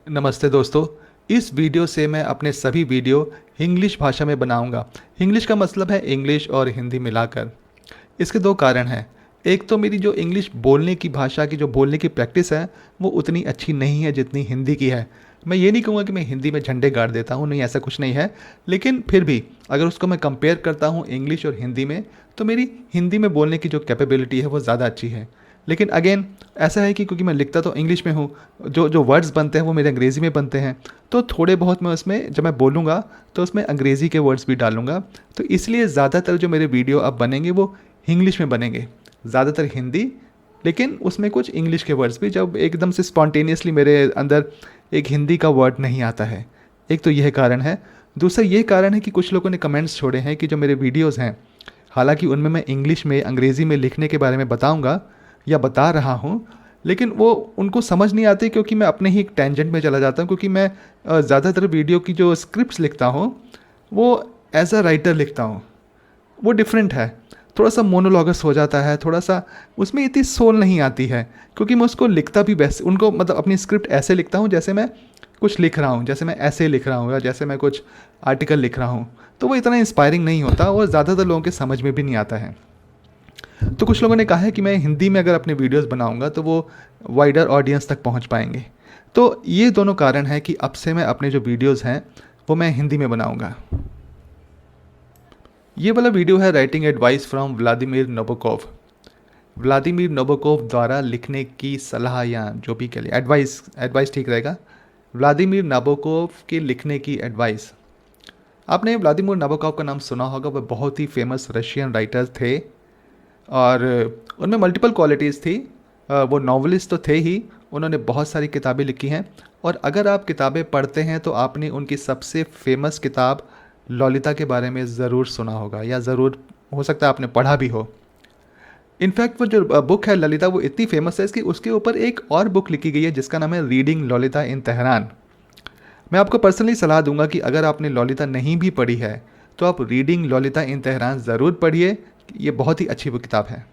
नमस्ते दोस्तों। इस वीडियो से मैं अपने सभी वीडियो इंग्लिश भाषा में बनाऊंगा। इंग्लिश का मतलब है इंग्लिश और हिंदी मिलाकर। इसके दो कारण हैं। एक तो मेरी जो इंग्लिश बोलने की भाषा की जो बोलने की प्रैक्टिस है वो उतनी अच्छी नहीं है जितनी हिंदी की है। मैं ये नहीं कहूँगा कि मैं हिंदी में झंडे गाड़ देता हूँ, नहीं, ऐसा कुछ नहीं है। लेकिन फिर भी अगर उसको मैं कंपेयर करता हूँ इंग्लिश और हिंदी में, तो मेरी हिंदी में बोलने की जो कैपेबिलिटी है वो ज़्यादा अच्छी है। लेकिन अगेन ऐसा है कि क्योंकि मैं लिखता तो इंग्लिश में हूँ, जो जो वर्ड्स बनते हैं वो मेरे अंग्रेज़ी में बनते हैं, तो थोड़े बहुत मैं उसमें जब मैं बोलूँगा तो उसमें अंग्रेज़ी के वर्ड्स भी डालूँगा। तो इसलिए ज़्यादातर जो मेरे वीडियो अब बनेंगे वो इंग्लिश में बनेंगे, ज़्यादातर हिंदी, लेकिन उसमें कुछ इंग्लिश के वर्ड्स भी, जब एकदम से स्पॉन्टेनियसली मेरे अंदर एक हिंदी का वर्ड नहीं आता है। एक तो यह कारण है। दूसरा ये कारण है कि कुछ लोगों ने कमेंट्स छोड़े हैं कि जो मेरे वीडियोज़ हैं, हालांकि उनमें मैं इंग्लिश में अंग्रेज़ी में लिखने के बारे में बताऊंगा या बता रहा हूँ, लेकिन वो उनको समझ नहीं आती क्योंकि मैं अपने ही एक टेंजेंट में चला जाता हूँ। क्योंकि मैं ज़्यादातर वीडियो की जो स्क्रिप्ट्स लिखता हूँ वो एज अ राइटर लिखता हूँ, वो डिफरेंट है। थोड़ा सा मोनोलॉगस हो जाता है, थोड़ा सा उसमें इतनी सोल नहीं आती है। क्योंकि मैं उसको लिखता भी वैसे, उनको मतलब अपनी स्क्रिप्ट ऐसे लिखता हूँ जैसे मैं कुछ लिख रहा हूँ, जैसे मैं ऐसे लिख रहा हूँ या जैसे मैं कुछ आर्टिकल लिख रहा हूँ। तो वो इतना इंस्पायरिंग नहीं होता और ज़्यादातर लोगों के समझ में भी नहीं आता है। तो कुछ लोगों ने कहा है कि मैं हिंदी में अगर अपने वीडियोस बनाऊंगा तो वो वाइडर ऑडियंस तक पहुंच पाएंगे। तो ये दोनों कारण हैं कि अब से मैं अपने जो वीडियोस हैं वो मैं हिंदी में बनाऊंगा। ये वाला वीडियो है writing advice from Vladimir Nabokov. Vladimir Nabokov द्वारा लिखने की सलाह, या जो भी कह लिया, एडवाइस, एडवाइस ठीक रहेगा। व्लादिमीर नाबोकोव के लिखने की एडवाइस। आपने व्लादिमीर नाबोकोव का नाम सुना होगा, वह बहुत ही फेमस रशियन राइटर थे और उनमें मल्टीपल क्वालिटीज़ थी। वो नॉवलिस्ट तो थे ही, उन्होंने बहुत सारी किताबें लिखी हैं। और अगर आप किताबें पढ़ते हैं तो आपने उनकी सबसे फेमस किताब ललिता के बारे में ज़रूर सुना होगा, या ज़रूर हो सकता है आपने पढ़ा भी हो। इनफैक्ट वो जो बुक है ललिता, वो इतनी फेमस है इसकी उसके ऊपर एक और बुक लिखी गई है जिसका नाम है रीडिंग ललिता इन तेहरान। मैं आपको पर्सनली सलाह दूंगा कि अगर आपने ललिता नहीं भी पढ़ी है तो आप रीडिंग ललिता इन तेहरान ज़रूर पढ़िए। ये बहुत ही अच्छी वो किताब है।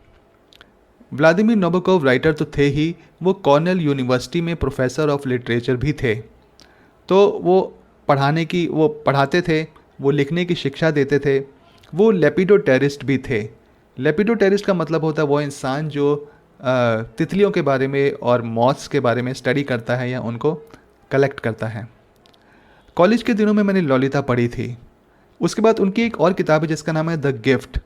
व्लादिमीर नबोकोव राइटर तो थे ही, वो कॉर्नेल यूनिवर्सिटी में प्रोफेसर ऑफ लिटरेचर भी थे। तो वो वो पढ़ाते थे, वो लिखने की शिक्षा देते थे। वो लेपिडोटेरिस्ट भी थे। लेपिडोटेरिस्ट का मतलब होता है वो इंसान जो तितलियों के बारे में और मॉथ्स के बारे में स्टडी करता है या उनको कलेक्ट करता है। कॉलेज के दिनों में मैंने ललिता पढ़ी थी। उसके बाद उनकी एक और किताब है जिसका नाम है द गिफ्ट,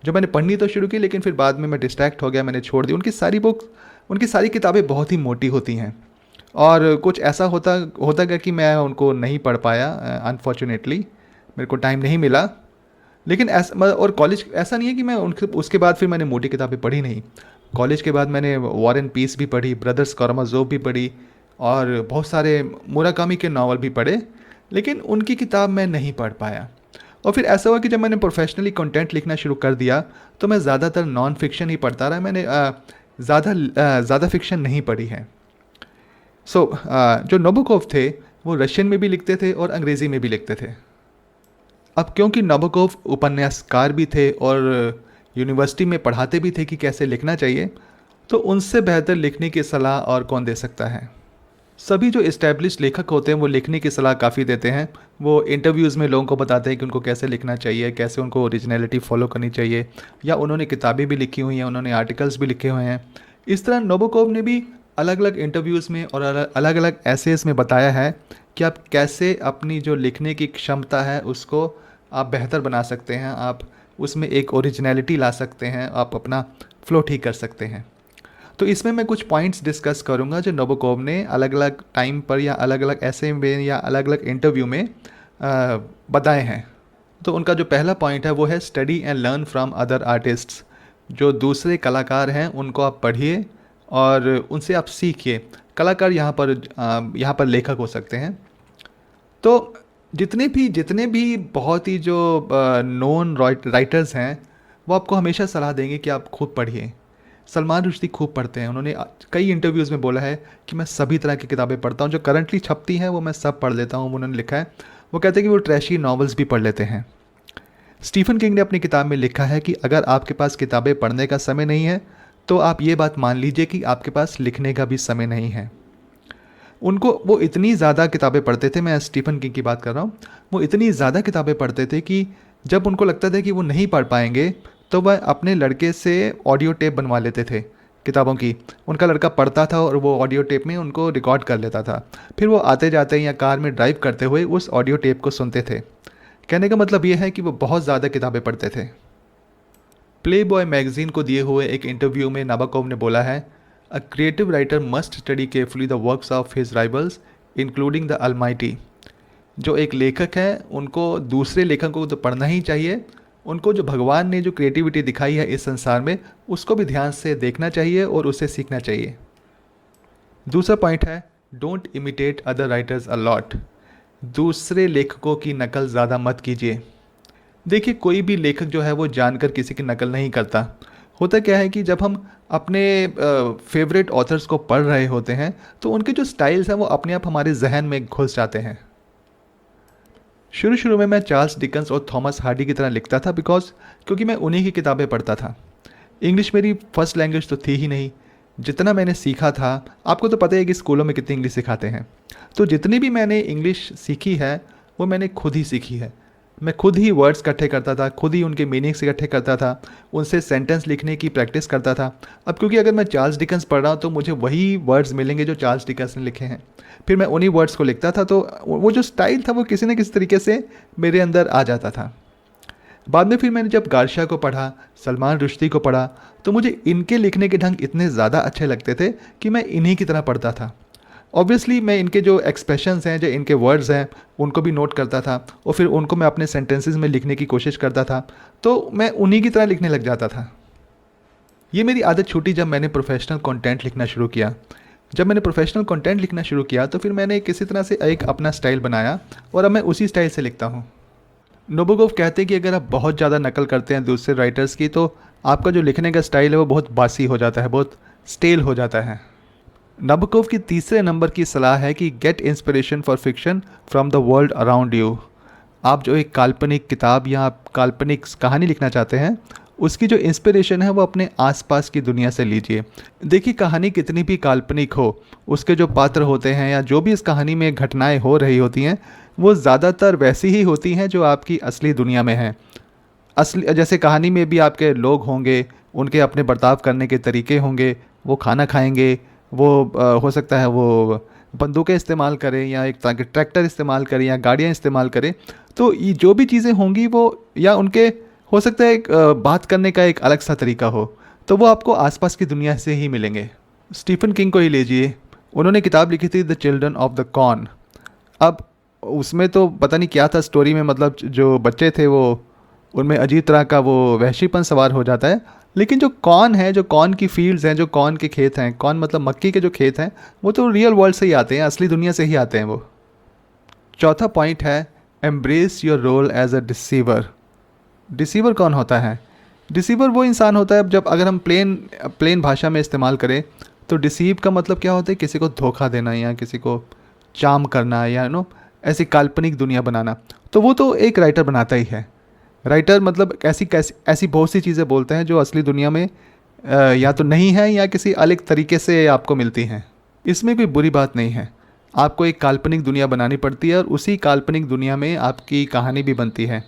जो मैंने पढ़नी तो शुरू की लेकिन फिर बाद में मैं डिस्ट्रैक्ट हो गया, मैंने छोड़ दी। उनकी सारी किताबें बहुत ही मोटी होती हैं और कुछ ऐसा होता होता गया कि मैं उनको नहीं पढ़ पाया। अनफॉर्चुनेटली मेरे को टाइम नहीं मिला। लेकिन और कॉलेज ऐसा नहीं है कि मैं उनके उसके बाद फिर मैंने मोटी किताबें पढ़ी नहीं। कॉलेज के बाद मैंने वॉर एंड पीस भी पढ़ी, ब्रदर्स कारामाज़ोव भी पढ़ी और बहुत सारे मुराकामी के नावल भी पढ़े, लेकिन उनकी किताब मैं नहीं पढ़ पाया। और फिर ऐसा हुआ कि जब मैंने प्रोफेशनली कंटेंट लिखना शुरू कर दिया तो मैं ज़्यादातर नॉन फिक्शन ही पढ़ता रहा। मैंने ज़्यादा फिक्शन नहीं पढ़ी है। जो नबोकोव थे वो रशियन में भी लिखते थे और अंग्रेज़ी में भी लिखते थे। अब क्योंकि नबोकोव उपन्यासकार भी थे और यूनिवर्सिटी में पढ़ाते भी थे कि कैसे लिखना चाहिए, तो उनसे बेहतर लिखने की सलाह और कौन दे सकता है। सभी जो इस्टेब्लिश लेखक होते हैं वो लिखने की सलाह काफ़ी देते हैं। वो इंटरव्यूज़ में लोगों को बताते हैं कि उनको कैसे लिखना चाहिए, कैसे उनको ओरिजिनलिटी फॉलो करनी चाहिए, या उन्होंने किताबें भी लिखी हुई हैं, उन्होंने आर्टिकल्स भी लिखे हुए हैं। इस तरह नबोकोव ने भी अलग अलग इंटरव्यूज़ में और अलग अलग एसेस में बताया है कि आप कैसे अपनी जो लिखने की क्षमता है उसको आप बेहतर बना सकते हैं, आप उसमें एक ओरिजिनलिटी ला सकते हैं, आप अपना फ्लो ठीक कर सकते हैं। तो इसमें मैं कुछ पॉइंट्स डिस्कस करूंगा जो नबोकोव ने अलग अलग टाइम पर या अलग अलग ऐसे में या अलग अलग इंटरव्यू में बताए हैं। तो उनका जो पहला पॉइंट है वो है study and learn from other artists. जो दूसरे कलाकार हैं उनको आप पढ़िए और उनसे आप सीखिए। कलाकार यहाँ पर लेखक हो सकते हैं। तो जितने भी बहुत ही जो नोन राइटर्स हैं वो आपको हमेशा सलाह देंगे कि आप खूब पढ़िए। सलमान रुश्दी खूब पढ़ते हैं। उन्होंने कई इंटरव्यूज़ में बोला है कि मैं सभी तरह की किताबें पढ़ता हूँ, जो करंटली छपती हैं वो मैं सब पढ़ लेता हूँ। उन्होंने लिखा है, वो कहते हैं कि वो ट्रैशी नॉवेल्स भी पढ़ लेते हैं। स्टीफन किंग ने अपनी किताब में लिखा है कि अगर आपके पास किताबें पढ़ने का समय नहीं है तो आप ये बात मान लीजिए कि आपके पास लिखने का भी समय नहीं है। उनको वो इतनी ज़्यादा किताबें पढ़ते थे, मैं स्टीफन किंग की बात कर रहा हूँ, वो इतनी ज़्यादा किताबें पढ़ते थे कि जब उनको लगता था कि वो नहीं पढ़ पाएंगे तो वह अपने लड़के से ऑडियो टेप बनवा लेते थे किताबों की। उनका लड़का पढ़ता था और वो ऑडियो टेप में उनको रिकॉर्ड कर लेता था, फिर वो आते जाते या कार में ड्राइव करते हुए उस ऑडियो टेप को सुनते थे। कहने का मतलब ये है कि वो बहुत ज़्यादा किताबें पढ़ते थे। प्ले बॉय मैगजीन को दिए हुए एक इंटरव्यू में नाबाकोव ने बोला है, a creative writer must study carefully the works of his rivals including the Almighty. जो एक लेखक है उनको दूसरे लेखकों को तो पढ़ना ही चाहिए, उनको जो भगवान ने जो क्रिएटिविटी दिखाई है इस संसार में उसको भी ध्यान से देखना चाहिए और उससे सीखना चाहिए। दूसरा पॉइंट है, don't imitate other writers a lot. दूसरे लेखकों की नकल ज़्यादा मत कीजिए। देखिए, कोई भी लेखक जो है वो जानकर किसी की नकल नहीं करता। होता क्या है कि जब हम अपने फेवरेट ऑथर्स को पढ़ रहे होते हैं तो उनके जो स्टाइल्स हैं वो अपने आप हमारे जहन में घुस जाते हैं। शुरू शुरू में मैं चार्ल्स डिकन्स और थॉमस हार्डी की तरह लिखता था क्योंकि मैं उन्हीं की किताबें पढ़ता था। इंग्लिश मेरी फर्स्ट लैंग्वेज तो थी ही नहीं। जितना मैंने सीखा था, आपको तो पता है कि स्कूलों में कितनी इंग्लिश सिखाते हैं, तो जितनी भी मैंने इंग्लिश सीखी है वो मैंने खुद ही सीखी है। मैं खुद ही वर्ड्स इकट्ठे करता था, खुद ही उनके मीनिंग्स इकट्ठे करता था, उनसे सेंटेंस लिखने की प्रैक्टिस करता था। अब क्योंकि अगर मैं चार्ल्स डिकन्स पढ़ रहा हूँ तो मुझे वही वर्ड्स मिलेंगे जो चार्ल्स डिकन्स ने लिखे हैं, फिर मैं उन्हीं वर्ड्स को लिखता था, तो वो जो स्टाइल था वो किसी न किसी तरीके से मेरे अंदर आ जाता था। बाद में फिर मैंने जब गार्शिया को पढ़ा, सलमान रुश्दी को पढ़ा, तो मुझे इनके लिखने के ढंग इतने ज़्यादा अच्छे लगते थे कि मैं इन्हीं की तरह पढ़ता था। ऑब्वियसली मैं इनके जो एक्सप्रेशंस हैं, जो इनके वर्ड्स हैं, उनको भी नोट करता था और फिर उनको मैं अपने सेंटेंसेस में लिखने की कोशिश करता था, तो मैं उन्हीं की तरह लिखने लग जाता था। ये मेरी आदत छूटी जब मैंने प्रोफेशनल कंटेंट लिखना शुरू किया। जब मैंने प्रोफेशनल कंटेंट लिखना शुरू किया तो फिर मैंने किसी तरह से एक अपना स्टाइल बनाया और अब मैं उसी स्टाइल से लिखता हूँ। नोबोकोव कहते हैं कि अगर आप बहुत ज़्यादा नकल करते हैं दूसरे राइटर्स की तो आपका जो लिखने का स्टाइल है वो बहुत बासी हो जाता है, बहुत स्टेल हो जाता है। नबोकोव की तीसरे नंबर की सलाह है कि get inspiration for fiction from the world around you. आप जो एक काल्पनिक किताब या आप काल्पनिक कहानी लिखना चाहते हैं उसकी जो इंस्पिरेशन है वो अपने आसपास की दुनिया से लीजिए। देखिए, कहानी कितनी भी काल्पनिक हो, उसके जो पात्र होते हैं या जो भी इस कहानी में घटनाएं हो रही होती हैं वो ज़्यादातर वैसी ही होती हैं जो आपकी असली दुनिया में हैं। असली जैसे कहानी में भी आपके लोग होंगे, उनके अपने बर्ताव करने के तरीके होंगे, वो खाना खाएंगे, वो हो सकता है वो बंदूकें इस्तेमाल करें या एक तरह के ट्रैक्टर इस्तेमाल करें या गाड़ियाँ इस्तेमाल करें, तो ये जो भी चीज़ें होंगी वो या उनके हो सकता है एक बात करने का एक अलग सा तरीका हो, तो वो आपको आसपास की दुनिया से ही मिलेंगे। स्टीफन किंग को ही लीजिए, उन्होंने किताब लिखी थी the children of the corn. अब उसमें तो पता नहीं क्या था स्टोरी में, मतलब जो बच्चे थे वो उनमें अजीब तरह का वो वहशीपन सवार हो जाता है, लेकिन जो कॉर्न है, जो कॉर्न की फील्ड्स हैं, जो कॉर्न के खेत हैं, कॉर्न मतलब मक्की के जो खेत हैं, वो तो रियल वर्ल्ड से ही आते हैं, असली दुनिया से ही आते हैं वो। चौथा पॉइंट है, embrace your role as a deceiver. Deceiver कौन होता है? डिसीवर वो इंसान होता है, जब अगर हम प्लेन भाषा में इस्तेमाल करें तो डिसीव का मतलब क्या होता है, किसी को धोखा देना या किसी को चार्म करना या ऐसी काल्पनिक दुनिया बनाना, तो वो तो एक राइटर बनाता ही है। राइटर मतलब ऐसी बहुत सी चीज़ें बोलते हैं जो असली दुनिया में या तो नहीं है या किसी अलग तरीके से आपको मिलती हैं। इसमें कोई बुरी बात नहीं है, आपको एक काल्पनिक दुनिया बनानी पड़ती है और उसी काल्पनिक दुनिया में आपकी कहानी भी बनती है।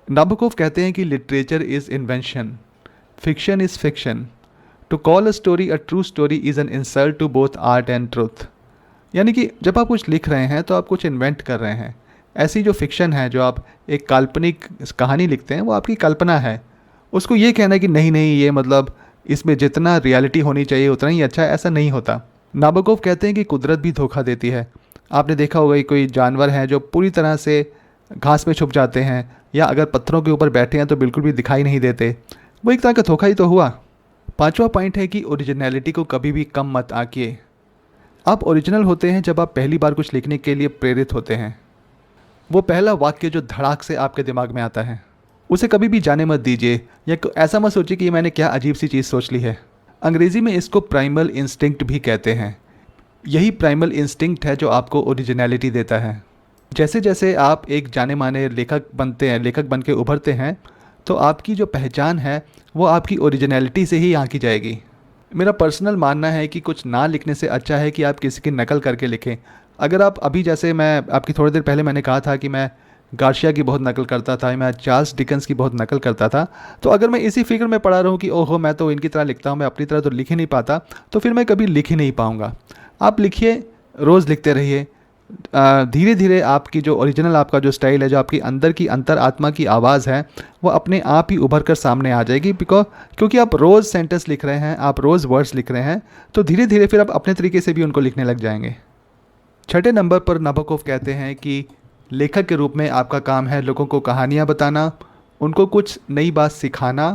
नाबोकोव कहते हैं कि literature is invention, fiction is fiction, to call a story a true story is an insult to both art and truth. यानी कि जब आप कुछ लिख रहे हैं तो आप कुछ इन्वेंट कर रहे हैं। ऐसी जो फिक्शन है, जो आप एक काल्पनिक कहानी लिखते हैं, वो आपकी कल्पना है। उसको ये कहना है कि नहीं नहीं ये मतलब इसमें जितना रियलिटी होनी चाहिए उतना ही अच्छा है, ऐसा नहीं होता। नाबोकोव कहते हैं कि कुदरत भी धोखा देती है। आपने देखा होगा कोई जानवर हैं जो पूरी तरह से घास में छुप जाते हैं या अगर पत्थरों के ऊपर बैठे हैं तो बिल्कुल भी दिखाई नहीं देते, वो एक तरह का धोखा ही तो हुआ। पांचवा पॉइंट है कि ओरिजिनलिटी को कभी भी कम मत आंकिए। आप ओरिजिनल होते हैं जब आप पहली बार कुछ लिखने के लिए प्रेरित होते हैं। वो पहला वाक्य जो धड़ाक से आपके दिमाग में आता है उसे कभी भी जाने मत दीजिए या ऐसा मत सोचिए कि मैंने क्या अजीब सी चीज़ सोच ली है। अंग्रेज़ी में इसको प्राइमल इंस्टिंक्ट भी कहते हैं। यही प्राइमल इंस्टिंक्ट है जो आपको ओरिजिनलिटी देता है। जैसे जैसे आप एक जाने माने लेखक बनते हैं, लेखक बन के उभरते हैं, तो आपकी जो पहचान है वो आपकी ओरिजिनलिटी से ही आंकी जाएगी। मेरा पर्सनल मानना है कि कुछ ना लिखने से अच्छा है कि आप किसी की नकल करके लिखें। अगर आप अभी, जैसे मैं आपकी थोड़ी देर पहले मैंने कहा था कि मैं गार्शिया की बहुत नकल करता था, मैं चार्ल्स डिकेंस की बहुत नकल करता था, तो अगर मैं इसी फिक्र में पड़ा रहूं कि ओहो मैं तो इनकी तरह लिखता हूं, मैं अपनी तरह तो लिख ही नहीं पाता, तो फिर मैं कभी लिख ही नहीं पाऊंगा। आप लिखिए, रोज़ लिखते रहिए। धीरे धीरे आपकी जो ओरिजिनल आपका जो स्टाइल है, जो आपकी अंदर की अंतर आत्मा की आवाज़ है, वो अपने आप ही उभर कर सामने आ जाएगी। क्योंकि आप रोज़ सेंटेंस लिख रहे हैं, आप रोज़ वर्ड्स लिख रहे हैं, तो धीरे धीरे फिर आप अपने तरीके से भी उनको लिखने लग जाएंगे। छठे नंबर पर नाबोकोव कहते हैं कि लेखक के रूप में आपका काम है लोगों को कहानियाँ बताना, उनको कुछ नई बात सिखाना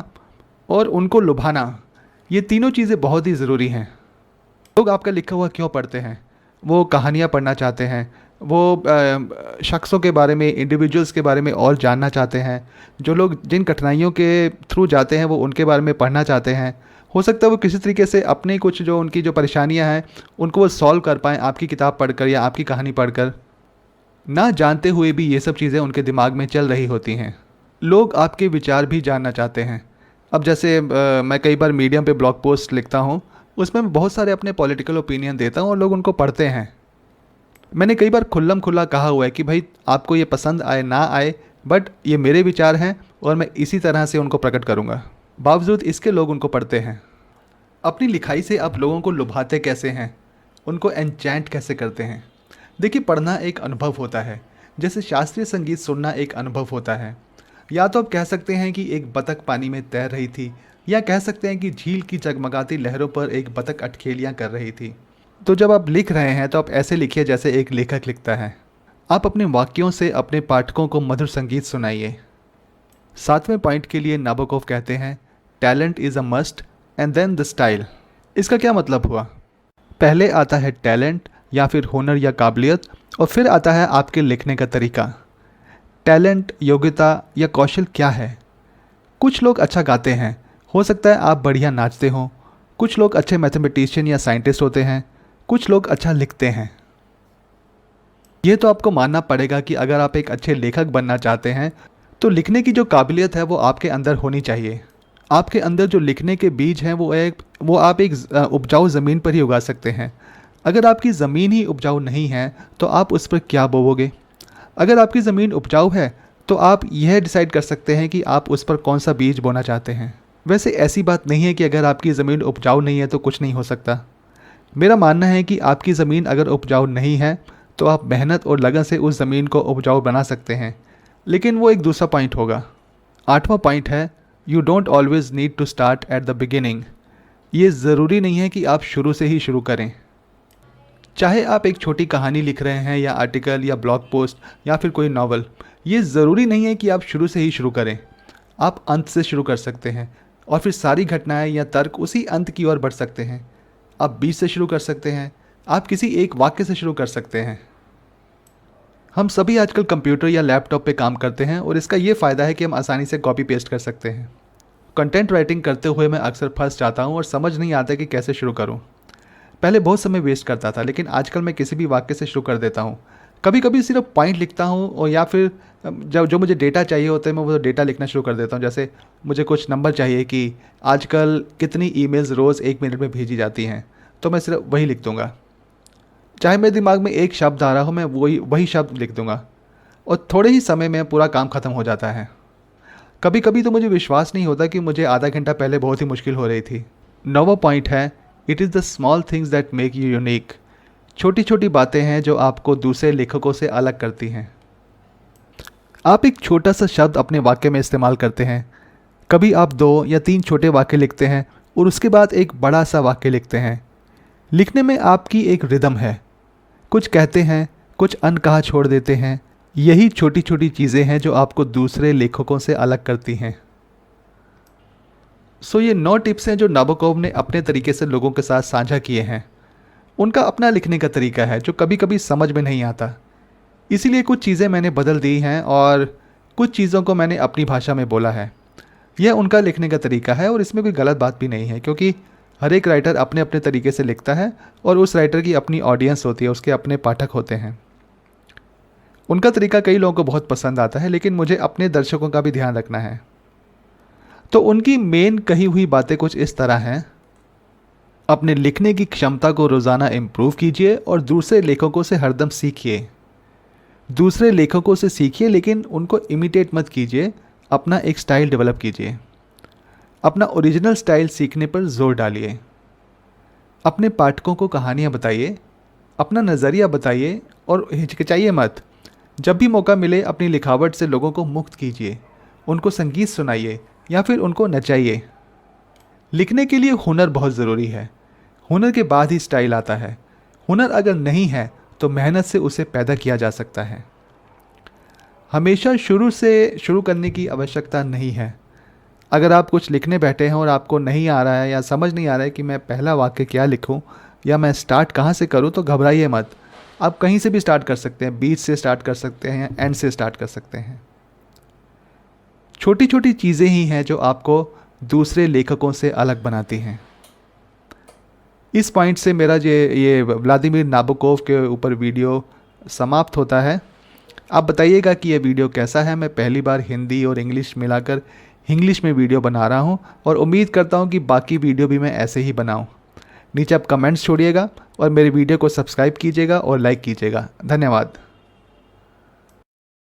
और उनको लुभाना। ये तीनों चीज़ें बहुत ही ज़रूरी हैं। लोग आपका लिखा हुआ क्यों पढ़ते हैं? वो कहानियाँ पढ़ना चाहते हैं, वो शख्सों के बारे में, इंडिविजुअल्स के बारे में और जानना चाहते हैं। जो लोग जिन कठिनाइयों के थ्रू जाते हैं वो उनके बारे में पढ़ना चाहते हैं। हो सकता है वो किसी तरीके से अपनी कुछ जो उनकी जो परेशानियाँ हैं उनको वो सॉल्व कर पाएँ आपकी किताब पढ़कर या आपकी कहानी पढ़कर। ना जानते हुए भी ये सब चीज़ें उनके दिमाग में चल रही होती हैं। लोग आपके विचार भी जानना चाहते हैं। अब जैसे मैं कई बार मीडियम पे ब्लॉग पोस्ट लिखता हूँ, उसमें मैं बहुत सारे अपने पॉलिटिकल ओपिनियन देता हूँ और लोग उनको पढ़ते हैं। मैंने कई बार खुल्लम खुल्ला कहा हुआ है कि भाई आपको ये पसंद आए ना आए, बट ये मेरे विचार हैं और मैं इसी तरह से उनको प्रकट करूँगा। बावजूद इसके लोग उनको पढ़ते हैं। अपनी लिखाई से आप लोगों को लुभाते कैसे हैं, उनको एन्चैंट कैसे करते हैं? देखिए, पढ़ना एक अनुभव होता है, जैसे शास्त्रीय संगीत सुनना एक अनुभव होता है। या तो आप कह सकते हैं कि एक बतख पानी में तैर रही थी, या कह सकते हैं कि झील की जगमगाती लहरों पर एक बतख अटखेलियाँ कर रही थी। तो जब आप लिख रहे हैं तो आप ऐसे लिखिए जैसे एक लेखक लिखता है। आप अपने वाक्यों से अपने पाठकों को मधुर संगीत सुनाइए। सातवें पॉइंट के लिए नाबोकोव कहते हैं, talent is a must and then the style. इसका क्या मतलब हुआ? पहले आता है टैलेंट या फिर हुनर या काबिलियत, और फिर आता है आपके लिखने का तरीका। टैलेंट, योग्यता या कौशल क्या है? कुछ लोग अच्छा गाते हैं, हो सकता है आप बढ़िया नाचते हों। कुछ लोग अच्छे मैथमेटिशियन या साइंटिस्ट होते हैं। कुछ लोग अच्छा लिखते हैं। ये तो आपको मानना पड़ेगा कि अगर आप एक अच्छे लेखक बनना चाहते हैं तो लिखने की जो काबिलियत है वो आपके अंदर होनी चाहिए। आपके अंदर जो लिखने के बीज हैं वो आप एक उपजाऊ ज़मीन पर ही उगा सकते हैं। अगर आपकी ज़मीन ही उपजाऊ नहीं है तो आप उस पर क्या बोओगे? अगर आपकी ज़मीन उपजाऊ है तो आप यह डिसाइड कर सकते हैं कि आप उस पर कौन सा बीज बोना चाहते हैं। वैसे ऐसी बात नहीं है कि अगर आपकी ज़मीन उपजाऊ नहीं है तो कुछ नहीं हो सकता। मेरा मानना है कि आपकी ज़मीन अगर उपजाऊ नहीं है तो आप मेहनत और लगन से उस ज़मीन को उपजाऊ बना सकते हैं, लेकिन वो एक दूसरा पॉइंट होगा। आठवां पॉइंट है, you don't always need to start at the beginning. ये ज़रूरी नहीं है कि आप शुरू से ही शुरू करें। चाहे आप एक छोटी कहानी लिख रहे हैं या आर्टिकल या ब्लॉग पोस्ट या फिर कोई नॉवल, ये ज़रूरी नहीं है कि आप शुरू से ही शुरू करें। आप अंत से शुरू कर सकते हैं और फिर सारी घटनाएं या तर्क उसी अंत की ओर बढ़ सकते हैं। आप बीच से शुरू कर सकते हैं, आप किसी एक वाक्य से शुरू कर सकते हैं। हम सभी आजकल कंप्यूटर या लैपटॉप पे काम करते हैं और इसका ये फ़ायदा है कि हम आसानी से कॉपी पेस्ट कर सकते हैं। कंटेंट राइटिंग करते हुए मैं अक्सर फंस जाता हूँ और समझ नहीं आता कि कैसे शुरू करूँ। पहले बहुत समय वेस्ट करता था, लेकिन आजकल मैं किसी भी वाक्य से शुरू कर देता हूँ। कभी कभी सिर्फ पॉइंट लिखता हूँ और या फिर जब जो मुझे डेटा चाहिए होता है मैं वो डेटा लिखना शुरू कर देता हूँ। जैसे मुझे कुछ नंबर चाहिए कि आजकल कितनी ईमेल्स रोज़ 1 मिनट में भेजी जाती हैं, तो मैं सिर्फ वही लिख दूँगा। चाहे मेरे दिमाग में एक शब्द आ रहा हो, मैं वही शब्द लिख दूँगा और थोड़े ही समय में पूरा काम ख़त्म हो जाता है। कभी कभी तो मुझे विश्वास नहीं होता कि मुझे आधा घंटा पहले बहुत ही मुश्किल हो रही थी। 9वां पॉइंट है, it is the small things that make you unique. छोटी छोटी बातें हैं जो आपको दूसरे लेखकों से अलग करती हैं। आप एक छोटा सा शब्द अपने वाक्य में इस्तेमाल करते हैं। कभी आप 2 या 3 छोटे वाक्य लिखते हैं और उसके बाद एक बड़ा सा वाक्य लिखते हैं। लिखने में आपकी एक रिदम है। कुछ कहते हैं, कुछ अनकहा छोड़ देते हैं। यही छोटी छोटी चीज़ें हैं जो आपको दूसरे लेखकों से अलग करती हैं। ये 9 टिप्स हैं जो नाबोकोव ने अपने तरीके से लोगों के साथ साझा किए हैं। उनका अपना लिखने का तरीका है जो कभी कभी समझ में नहीं आता, इसीलिए कुछ चीज़ें मैंने बदल दी हैं और कुछ चीज़ों को मैंने अपनी भाषा में बोला है। यह उनका लिखने का तरीका है और इसमें कोई गलत बात भी नहीं है, क्योंकि हर एक राइटर अपने अपने तरीके से लिखता है और उस राइटर की अपनी ऑडियंस होती है, उसके अपने पाठक होते हैं। उनका तरीका कई लोगों को बहुत पसंद आता है, लेकिन मुझे अपने दर्शकों का भी ध्यान रखना है। तो उनकी मेन कही हुई बातें कुछ इस तरह हैं। अपने लिखने की क्षमता को रोज़ाना इम्प्रूव कीजिए और दूसरे लेखकों से हरदम सीखिए। दूसरे लेखकों से सीखिए लेकिन उनको इमिटेट मत कीजिए, अपना एक स्टाइल डेवलप कीजिए। अपना ओरिजिनल स्टाइल सीखने पर जोर डालिए। अपने पाठकों को कहानियाँ बताइए, अपना नज़रिया बताइए और हिचकिचाइए मत। जब भी मौका मिले अपनी लिखावट से लोगों को मुक्त कीजिए, उनको संगीत सुनाइए या फिर उनको नचाइए। लिखने के लिए हुनर बहुत ज़रूरी है। हुनर के बाद ही स्टाइल आता है। हुनर अगर नहीं है तो मेहनत से उसे पैदा किया जा सकता है। हमेशा शुरू करने की आवश्यकता नहीं है। अगर आप कुछ लिखने बैठे हैं और आपको नहीं आ रहा है या समझ नहीं आ रहा है कि मैं पहला वाक्य क्या लिखूं या मैं स्टार्ट कहाँ से करूं, तो घबराइए मत। आप कहीं से भी स्टार्ट कर सकते हैं, बीच से स्टार्ट कर सकते हैं, एंड से स्टार्ट कर सकते हैं। छोटी छोटी चीज़ें ही हैं जो आपको दूसरे लेखकों से अलग बनाती हैं। इस पॉइंट से मेरा ये व्लादिमीर नाबोकोव के ऊपर वीडियो समाप्त होता है। आप बताइएगा कि ये वीडियो कैसा है। मैं पहली बार हिंदी और इंग्लिश मिलाकर इंग्लिश में वीडियो बना रहा हूँ और उम्मीद करता हूँ कि बाकी वीडियो भी मैं ऐसे ही बनाऊँ। नीचे आप कमेंट्स छोड़िएगा और मेरे वीडियो को सब्सक्राइब कीजिएगा और लाइक कीजिएगा। धन्यवाद।